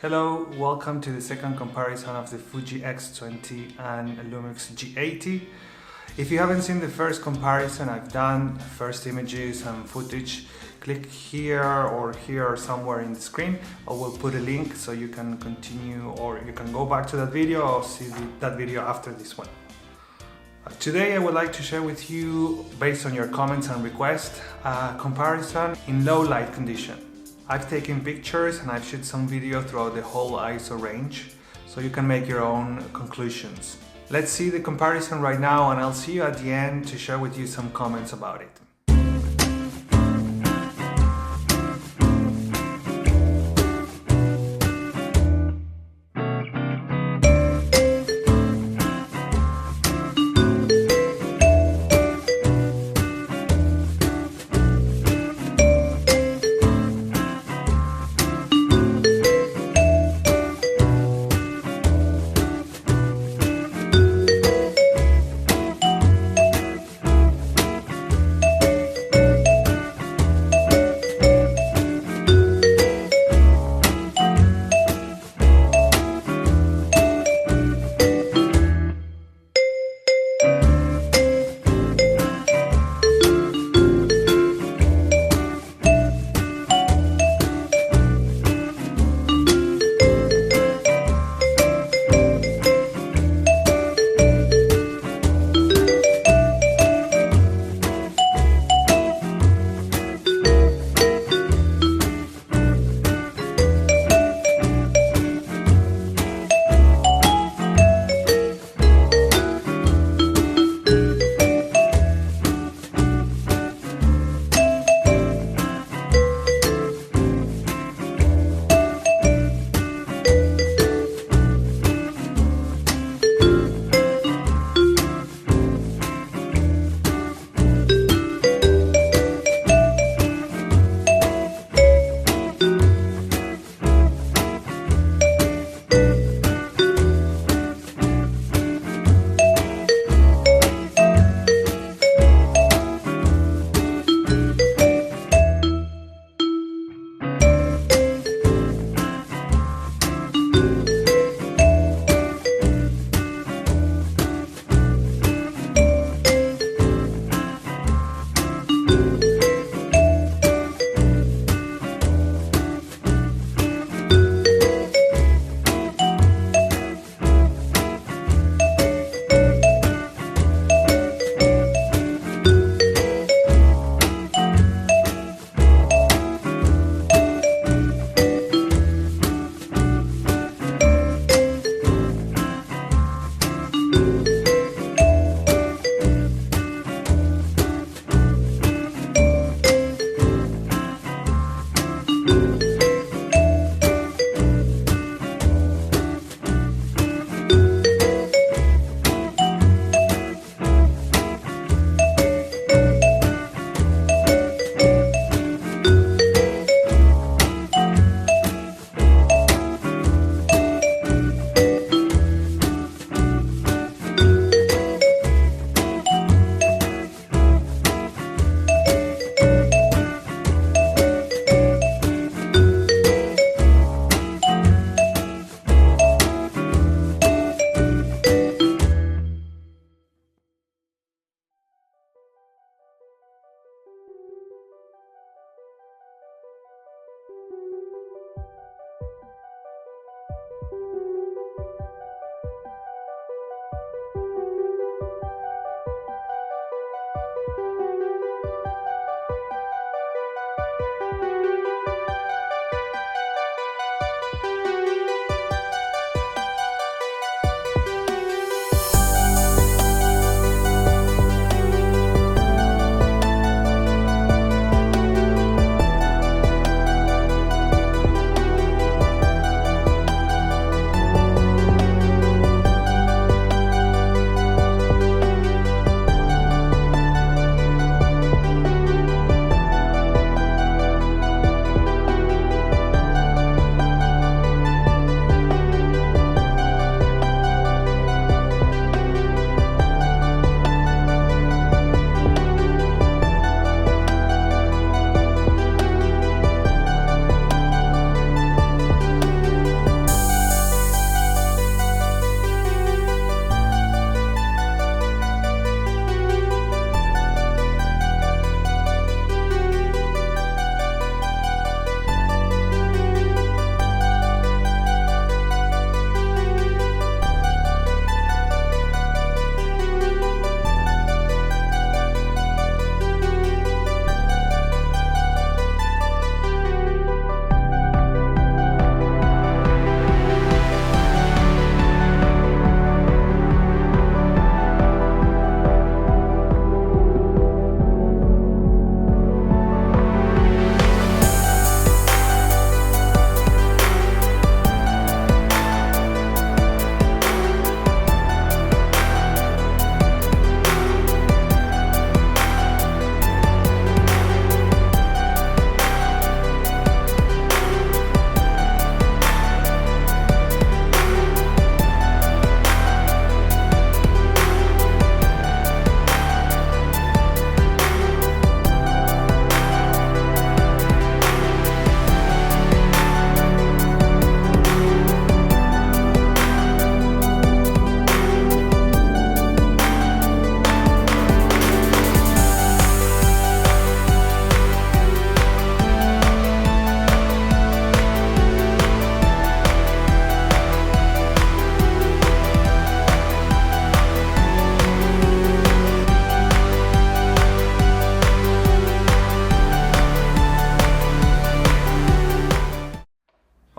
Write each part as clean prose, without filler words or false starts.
Hello, welcome to the second comparison of the Fuji X-20 and Lumix G80. If you haven't seen the first comparison I've done, first images and footage, click here or somewhere in the screen. I will put a link so you can continue, or you can go back to that video or see that video after this one. Today I would like to share with you, based on your comments and requests, a comparison in low light condition. I've taken pictures and I've shot some video throughout the whole ISO range, so you can make your own conclusions. Let's see the comparison right now, and I'll see you at the end to share with you some comments about it.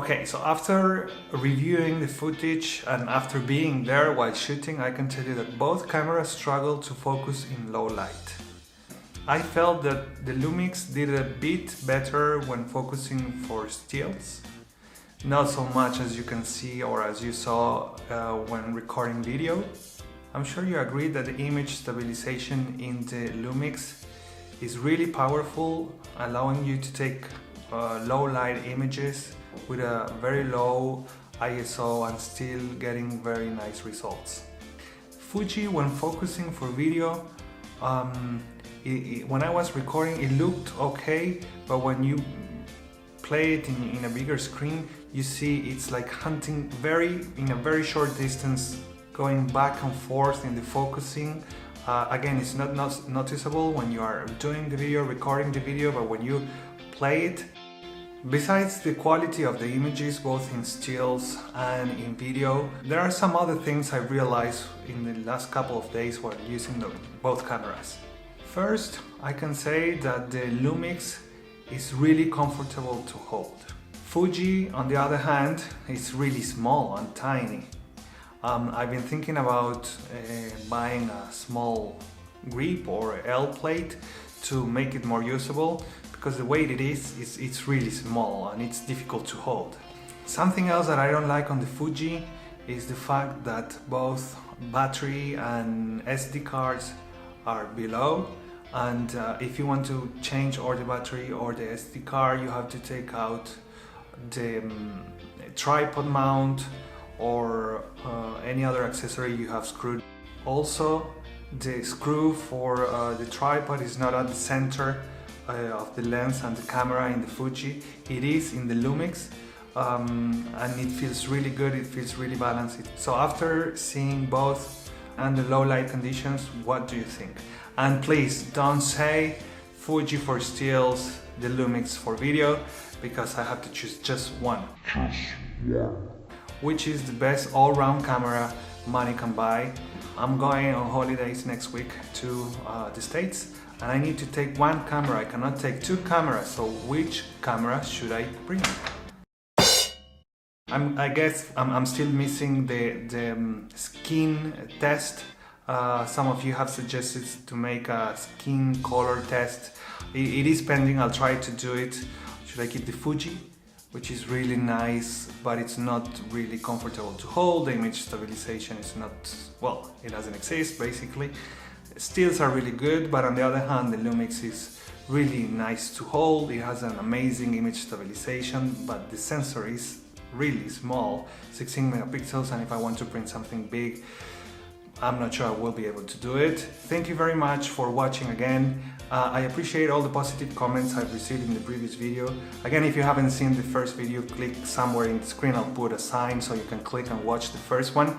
Okay, so after reviewing the footage and after being there while shooting, I can tell you that both cameras struggle to focus in low light. I felt that the Lumix did a bit better when focusing for stills. Not so much as you can see or as you saw when recording video. I'm sure you agree that the image stabilization in the Lumix is really powerful, allowing you to take low light images with a very low ISO and still getting very nice results. Fuji, when focusing for video, when I was recording it looked okay, but when you play it in a bigger screen, you see it's like hunting in a very short distance, going back and forth in the focusing. Again, it's not noticeable when you are doing the video, recording the video, but when you play it, besides the quality of the images, both in stills and in video, there are some other things I realized in the last couple of days while using both cameras. First, I can say that the Lumix is really comfortable to hold. Fuji, on the other hand, is really small and tiny. I've been thinking about buying a small grip or L plate to make it more usable, because the way it is, it's really small and it's difficult to hold. Something else that I don't like on the Fuji is the fact that both battery and SD cards are below, and if you want to change or the battery or the SD card, you have to take out the tripod mount or any other accessory you have screwed. Also, the screw for the tripod is not at the center of the lens and the camera in the Fuji. It is in the Lumix, and it feels really good, it feels really balanced. So after seeing both and the low light conditions, what do you think? And please don't say Fuji for stills, the Lumix for video, because I have to choose just one. Which is the best all-round camera money can buy? I'm going on holidays next week to the States, and I need to take one camera. I cannot take two cameras, so which camera should I bring? I guess I'm still missing the skin test. Some of you have suggested to make a skin color test. It is pending, I'll try to do it. Should I keep the Fuji, which is really nice, but it's not really comfortable to hold? The image stabilization is not, well, it doesn't exist basically. Stills are really good, but on the other hand, the Lumix is really nice to hold. It has an amazing image stabilization, but the sensor is really small, 16 megapixels, and if I want to print something big, I'm not sure I will be able to do it. Thank you very much for watching again. I appreciate all the positive comments I've received in the previous video. Again, if you haven't seen the first video, click somewhere in the screen. I'll put a sign so you can click and watch the first one.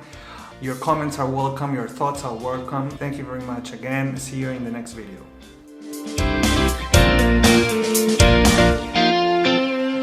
Your comments are welcome, your thoughts are welcome. Thank you very much again. See you in the next video.